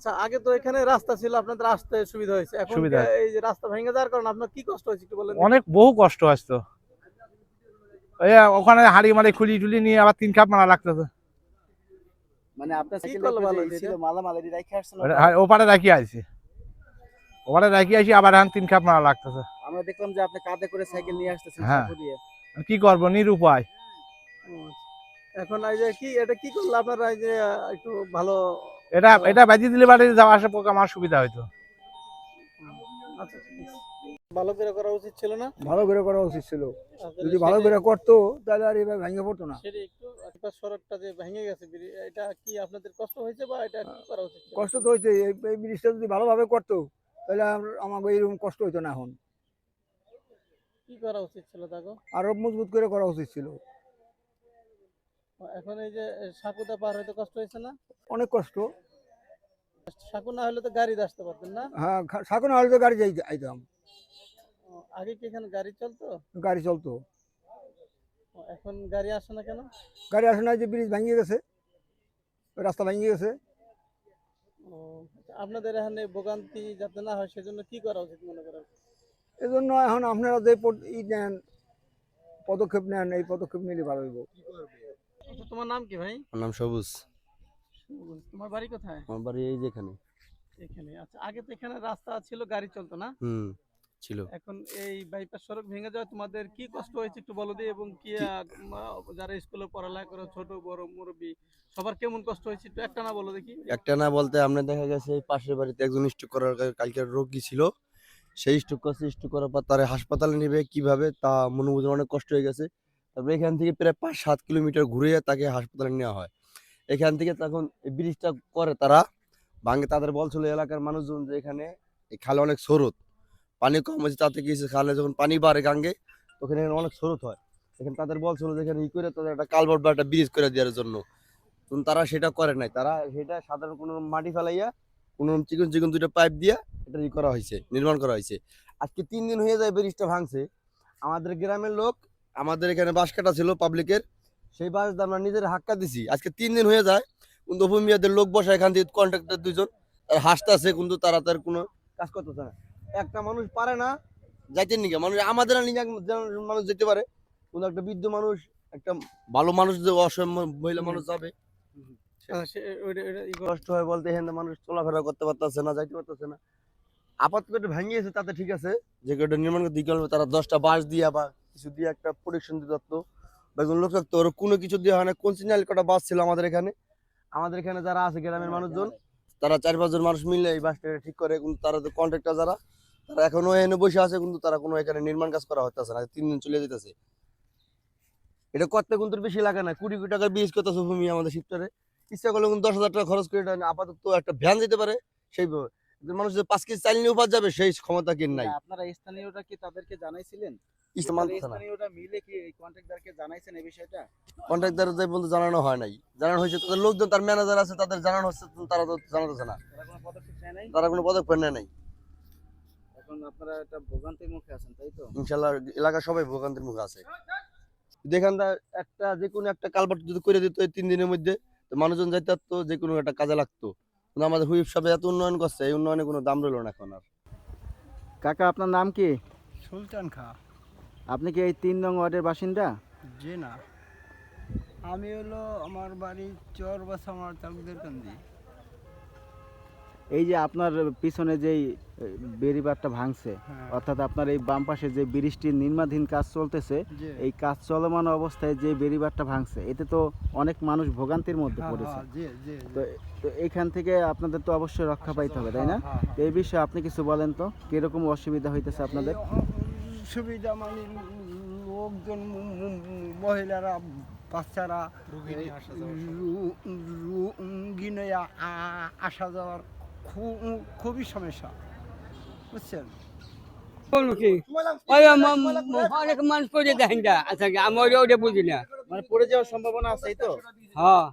আচ্ছা, আগে তো এখানে রাস্তা ছিল, আপনাদের আসতে সুবিধা হয়েছে। এখন সুবিধা এই যে রাস্তা ভেঙে যাওয়ার কারণে আপনার কি কষ্ট হয়েছে একটু বলেন। অনেক বহু কষ্ট আসতো, এই ওখানে হাড়ি মারি খুলি টুলি নিয়ে আবার 3 কাপ মারা লাগতেছে। মানে আপনার কি সাইকেল করলে ভালো যে হতো ছিল এটা? মালামাল এটি রাইখা আসছেন ওপারে রাখি আইছি, ওপারে রাখি আইছি, আবার এখন 3 কাপ মারা লাগতেছে। আমরা দেখলাম যে আপনি কাঁধে করে সাইকেল নিয়ে আসতেছেন হ্যাঁ, সাঁকো দিয়ে। কি করবো, নিরুপায়। ও, এখন এই যে কি এটা কি করলে আপনারা এই যে একটু ভালো। এটা এটা বাজি দিলে বাড়ি যাওয়া আসা পোকা আমার সুবিধা হইতো। আচ্ছা, ঠিক আছে। ভালো করে করা উচিত ছিল না? ভালো করে করা উচিত ছিল, আচ্ছা, যদি ভালো করে করতো তাহলে আর এবার ভেঙে পড়তো না। সেটা একটু একটা সড়কটা যে ভেঙে গেছে, এটা কি আপনাদের কষ্ট হয়েছে বা এটা কি করা উচিত ছিল? কষ্ট তো হয়েছে, এই ব্রিজটা যদি ভালোভাবে করতো তাহলে আমাকে এইরকম কষ্ট হইতো না। এখন কি করা উচিত ছিল তাকে? আরো মজবুত করে করা উচিত ছিল। এখন এই যে সাঁকুটা পার হইতে কষ্ট হয়েছে না? অনেক কষ্ট। সাঁকু না হলে তো গাড়ি আসতে পারতেন না? হ্যাঁ, সাঁকো না হলে তো গাড়ি আইতাম, আগে কি এখানে গাড়ি চলতো? গাড়ি চলতো। এখন গাড়ি আসে না কেন? গাড়ি আসে না, যে ব্রিজ ভেঙে গেছে, রাস্তা ভেঙে গেছে। ও, আপনাদের এখানে ভোগান্তি যাতে না হয় সেজন্য কি করা উচিত মনে করেন? এজন্য এখন আপনারা যে নেন, পদক্ষেপ নেন, এই পদক্ষেপ নিলে ভালো হইব। আচ্ছা, তোমার নাম কি ভাই? আমার নাম সবুজ। তোমার বাড়ি কোথায়? আমার বাড়ি এই যেখানে। এখানে। আচ্ছা, আগে তো এখানে রাস্তা ছিল, গাড়ি চলতো না? হুম, ছিল। এখন এই বাইপাস সড়ক ভেঙে যাওয়া তোমাদের কি কষ্ট হয়েছে একটু বলো দিই, এবং কি যারা স্কুলে পড়ালেখা করে ছোট বড় মুরব্বী সবার কেমন কষ্ট হয়েছে একটু একটা না বলো দেখি। একটা না বলতে আপনার দেখা গেছে এই পাশের বাড়িতে একজন স্ট্রোক করার কালকের রোগী ছিল, সেই স্ট্রোক করছে। স্ট্রোক করার পর তারা হাসপাতালে নেবে কিভাবে তা মনে বুঝে অনেক কষ্ট হয়ে গেছে। তারপরে এখান থেকে প্রায় 5-7 কিলোমিটার ঘুরে তাকে হাসপাতালে নেওয়া হয়। এখান থেকে তখন এই ব্রিজটা করে তারা ভাঙে। তাদের বলছিল এলাকার মানুষজন যে এখানে এই খালে অনেক স্রোত, পানি কম হয়েছে, তাতে কি হয়েছে, খালে যখন পানি বাড়ে গাঙ্গে তখন এখানে অনেক স্রোত হয়। এখানে তাদের বলছিল যে এখানে ই করে তাদের একটা কালভার্ট বা একটা ব্রিজ করে দেওয়ার জন্য, কিন্তু তারা সেটা করে নাই। তারা সেটা সাধারণ কোনো মাটি ফেলাইয়া কোনো চিকন চিকন দুইটা পাইপ দিয়া এটা ই করা হয়েছে, নির্মাণ করা হয়েছে। আজকে 3 দিন হয়ে যায় ব্রিজটা ভাঙছে। আমাদের গ্রামের লোক, আমাদের এখানে বাঁশ কাটা ছিল পাবলিকের, সেই বাঁশ আমরা নিজের হাক্কা দিছি। আজকে 3 দিন হয়ে যায়, কিন্তু ভূমিয়াদের লোক বসে এখান থেকে কন্ট্রাক্টর 2জন তারা হাসতেছে, কিন্তু তারা তার কোনো কাজ করতেছে না। একটা মানুষ পারে না যাইতে নিকে, মানুষ আমাদের মানুষ যেতে পারে, কিন্তু একটা বৃদ্ধ মানুষ, একটা ভালো মানুষ, যে অসহায় মহিলা মানুষ যাবে কষ্ট হয় বলতে। এখানে মানুষ চলাফেরা করতে পারতেছে না, যাইতে পারতেছে না। আপাতত এটা ভেঙে গেছে, তাতে ঠিক আছে, যে এটা নির্মাণ করতে দিতে হবে তারা 10টা বাঁশ দিয়া বা কিছু দিয়ে একটা প্রোটেকশন দিতে পারতো, বা একজন লোক থাকতো, ওর কোনো কিছু দিয়ে হয় না। কোন সিগন্যাল কটা বাস ছিল আমাদের এখানে, যারা আছে গ্রামের মানুষজন, তারা 4-5 জন মানুষ মিলে এই বাসটা ঠিক করে। কিন্তু তারা তো কন্ট্রাক্টর যারা, তারা এখনো এখানে বসে আছে, কিন্তু তারা কোনো এখানে নির্মাণ কাজ করা হতেছে না। 3 দিন চলে যেতেছে। এটা করতে কিন্তু বেশি লাগে না, 20 কোটি টাকার ব্রিজ করতেছে ভূমি আমাদের শিবচরে। ইচ্ছা করলে কিন্তু 10,000 টাকা খরচ করে এটা আপাতত একটা ভ্যান দিতে পারে, সেই মানুষ যে 5 কেজি চাল নিয়ে উপাস যাবে সেই ক্ষমতা কি নাই। আপনারা স্থানীয়রা কি তাদেরকে জানাইছিলেন? মানতেছে না। স্থানীয়রা মিলে কি এই কন্ট্রাক্টরকে জানাইছেন এই বিষয়টা? কন্ট্রাক্টর যাই বলতে জানানো হয় নাই। জানানো হয়েছে তাদের লোকজন, তার ম্যানেজার আছে, তাদের জানানো হচ্ছে, তারা তো জানাতেছে না। তারা কোনো পদক্ষেপ নেয় নাই? তারা কোনো পদক্ষেপ নেয় নাই। এখন আপনারা একটা ভোগান্তির মুখে আছেন, তাই তো? ইনশাল্লাহ এলাকার সবাই ভোগান্তির মুখে আছে। যেখানটা একটা যে কোনো একটা কালভার্ট যদি করে দিত এই 3 দিনের মধ্যে, তো মানুষজন যাইতে পারতো, যে কোনো একটা কাজে লাগতো। কিন্তু আমাদের হুইপ সাহেব এত উন্নয়ন করছে, এই উন্নয়নে কোনো দাম রইল না এখন আর। কাকা, আপনার নাম কি? সুলতান খা। আপনি কি এই 3 নং ওয়ার্ডের বাসিন্দা? জি না, আমি হলো আমার বাড়ি চরবাসা, আমার তালুকদার কান্দি। এই যে আপনার পিছনে যেই বেড়িবাঁধটা ভাঙছে, হ্যাঁ। অর্থাৎ আপনার এই বাম পাশে যে ব্রিজটির নির্মাণাধীন কাজ চলতেছে, জি। এই কাজ চলমান অবস্থায় যে বেড়িবাঁধটা ভাঙছে, এতে তো অনেক মানুষ ভোগান্তির মধ্যে হ্যাঁ, পড়েছে। হ্যাঁ, জি, জি, জি। তো তো এইখান থেকে আপনাদের তো অবশ্যই রক্ষা পাইতে হবে, তাই না? হ্যাঁ, হ্যাঁ, তো এই বিষয়ে আপনি কিছু বলেন তো, কিরকম অসুবিধা হইতেছে আপনাদের? সুবিধা মানে লোকজন, মহিলারা, বাচ্চারা রুগী নিয়ে আসা যাওয়ার খুবই সমস্যা, বুঝছেন? অনেক মানুষ পড়ে দেখেন যা আচ্ছা আমরা ওটা বুঝি না মানে পড়ে যাওয়ার সম্ভাবনা আছে এই তো? হ্যাঁ